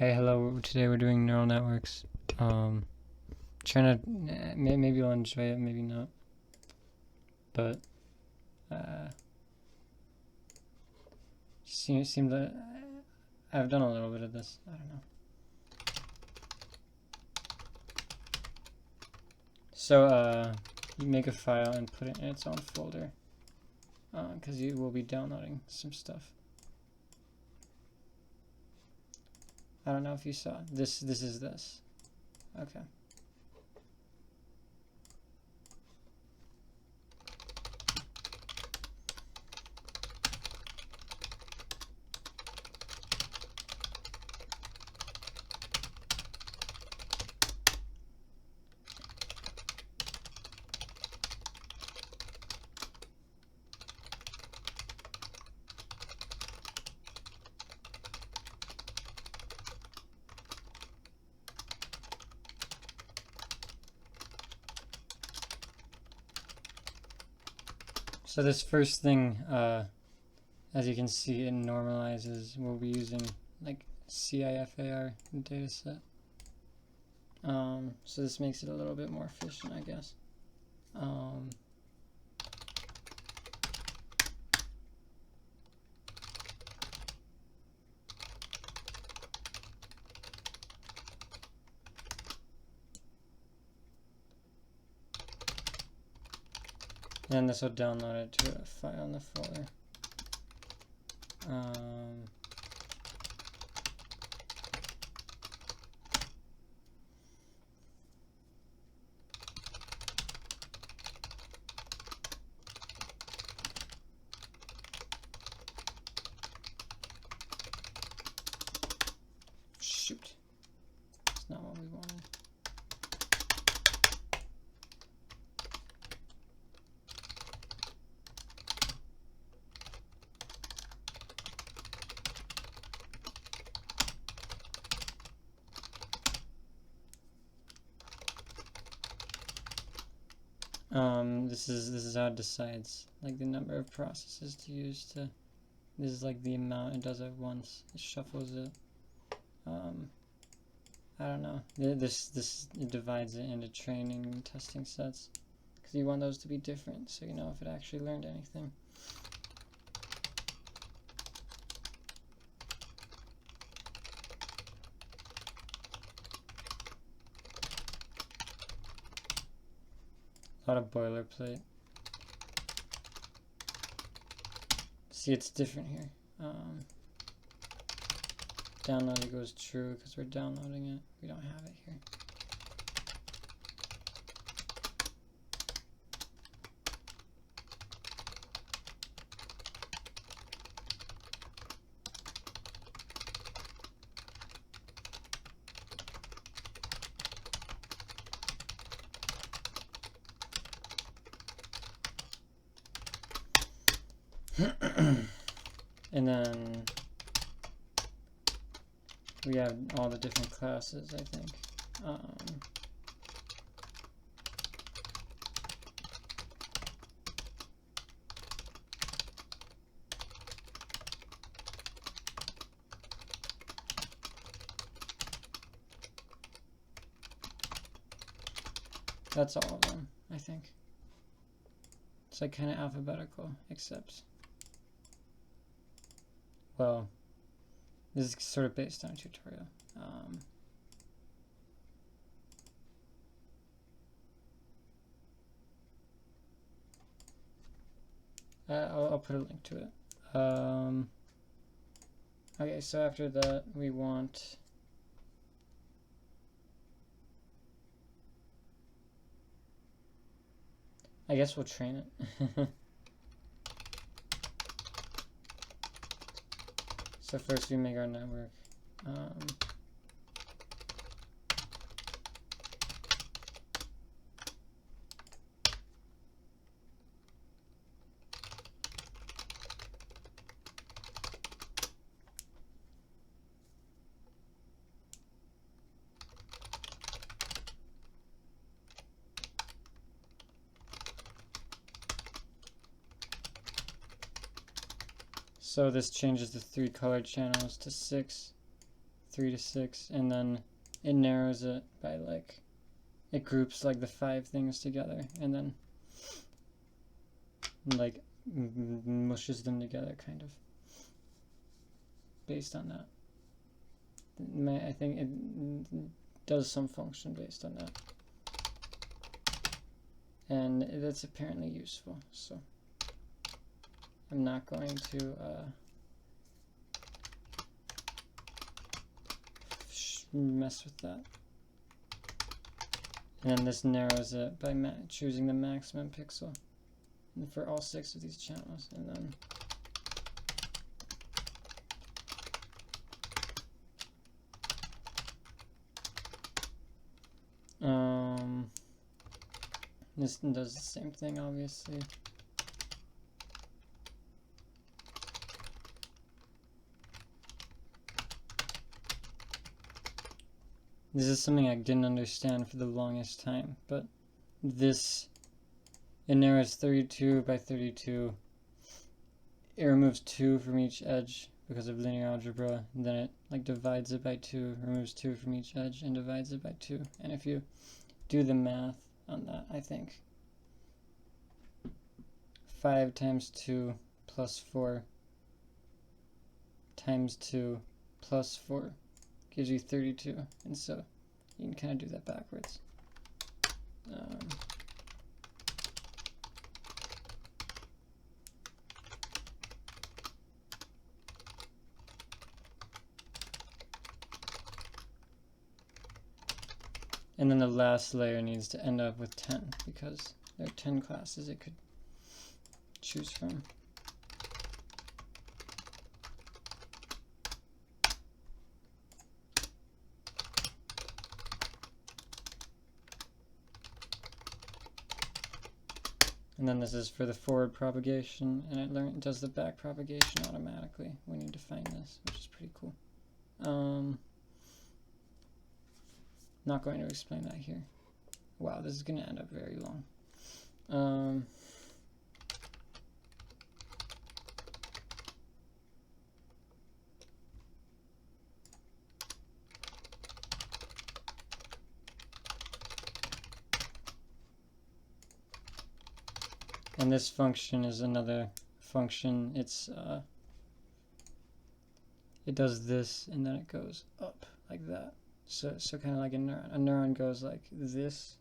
Hey, hello. Today we're doing neural networks. Trying to maybe you'll enjoy it, maybe not. But seem that I've done a little bit of this. I don't know. So you make a file and put it in its own folder, because you will be downloading some stuff. I don't know if you saw this. This is this. Okay. So this first thing, as you can see, it normalizes. We'll be using like CIFAR dataset. So this makes it a little bit more efficient, I guess. And this will download it to a file in the folder. Shoot. That's not what we wanted. This is how it decides like the number of processes to use to. This is like the amount it does at once. It shuffles it. I don't know. This it divides it into training and testing sets because you want those to be different, so you know if it actually learned anything. A lot of boilerplate. See, it's different here. Downloaded goes true because we're downloading it. We don't have it here. And then we have all the different classes, I think. That's all of them, I think. It's like kind of alphabetical, except, well, this is sort of based on a tutorial. I'll put a link to it. Okay, so after that we want I guess we'll train it. So first we make our network. So this changes the 3 color channels to 6, 3 to 6, and then it narrows it by like, it groups like the 5 things together, and then like mushes them together kind of based on that. I think it does some function based on that, and that's apparently useful, so I'm not going to mess with that. And then this narrows it by choosing the maximum pixel for all 6 of these channels, and then this does the same thing, obviously. This is something I didn't understand for the longest time, but this, it narrows 32 by 32. It removes 2 from each edge because of linear algebra, and then it like divides it by 2, removes 2 from each edge, and divides it by 2. And if you do the math on that, I think 5 times 2 plus 4 times 2 plus 4 gives you 32, and so you can kind of do that backwards. And then the last layer needs to end up with 10, because there are 10 classes it could choose from. And then this is for the forward propagation, and it does the back propagation automatically when you define this, which is pretty cool. Not going to explain that here. Wow, this is going to end up very long. And this function is another function. It does this, and then it goes up like that. So kind of like a neuron. A neuron goes like this.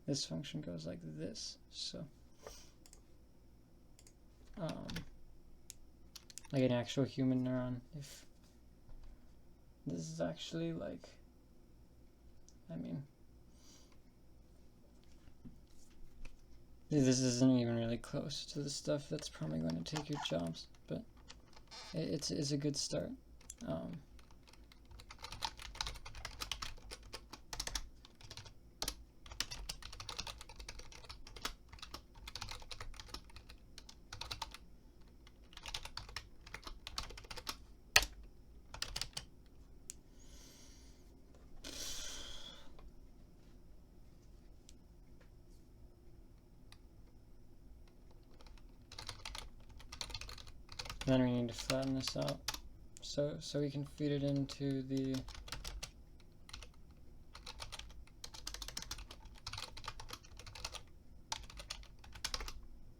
This function goes like this. So like an actual human neuron. If this is actually like, I mean, this isn't even really close to the stuff that's probably going to take your jobs, but it's a good start. Then we need to flatten this out, so we can feed it into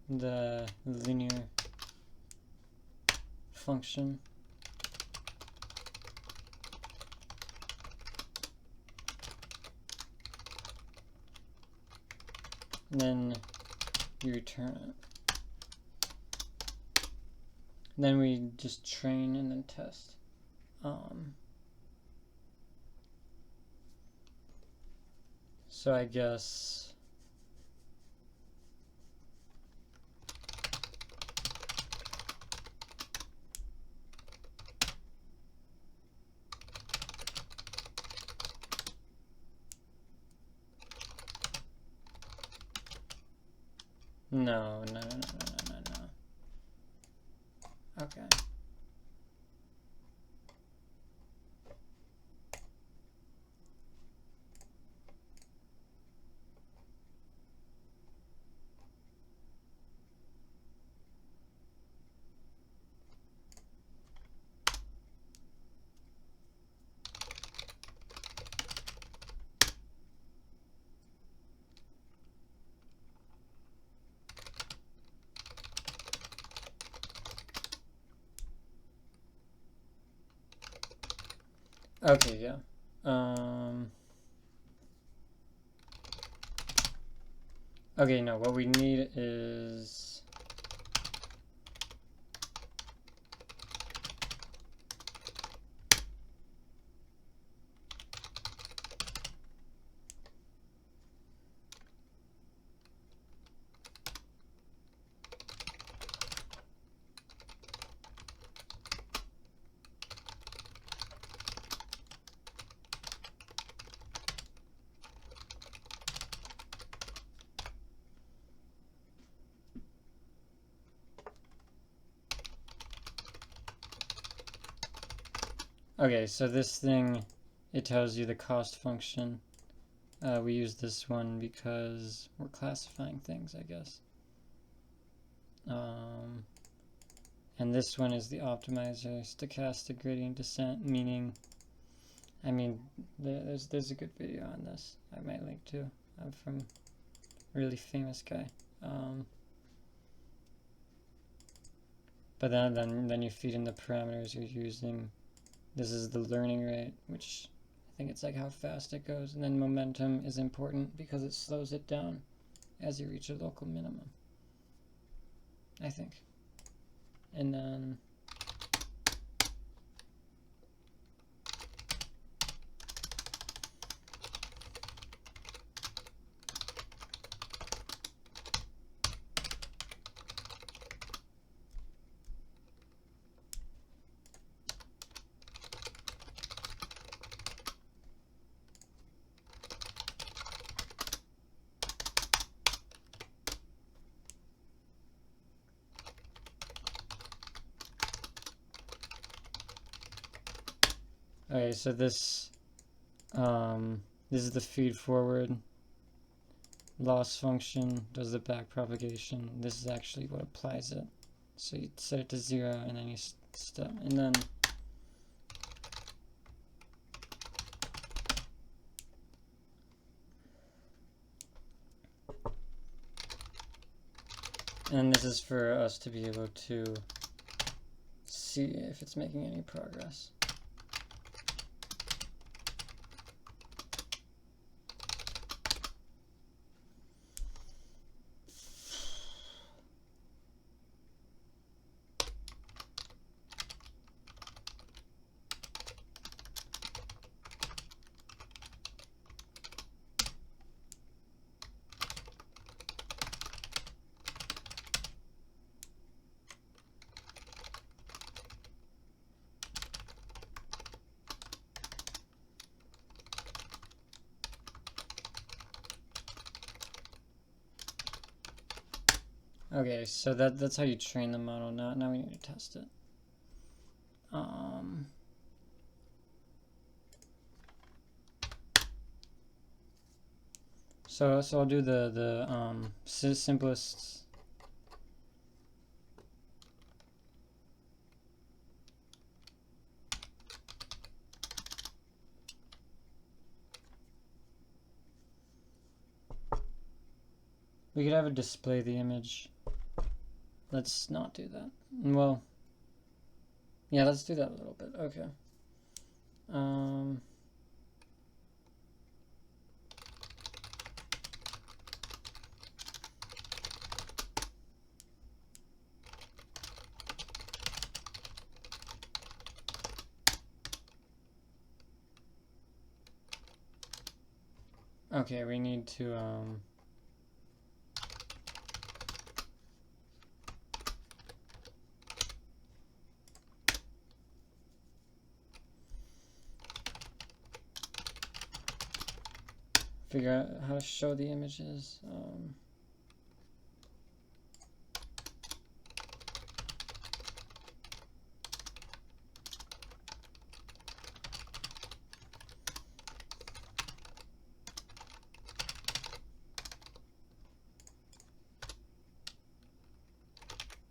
the linear function. And then you return it. Then we just train and then test. So I guess no. Okay. Okay, yeah. Okay, no, what we need is... Okay, so this thing, it tells you the cost function. We use this one because we're classifying things, I guess. And this one is the optimizer, stochastic gradient descent, meaning, I mean, there's a good video on this I might link to from a really famous guy. But then you feed in the parameters you're using. This is the learning rate, which I think it's like how fast it goes. And then momentum is important because it slows it down as you reach a local minimum, I think. And then okay, so this is the feed forward loss function, does the back propagation. This is actually what applies it. So you set it to 0 and then you stop, and then this is for us to be able to see if it's making any progress. Okay, so that's how you train the model. Now we need to test it. So I'll do the simplest. We could have it display the image. Let's not do that. Well, yeah, let's do that a little bit. Okay. Okay, we need to figure out how to show the images.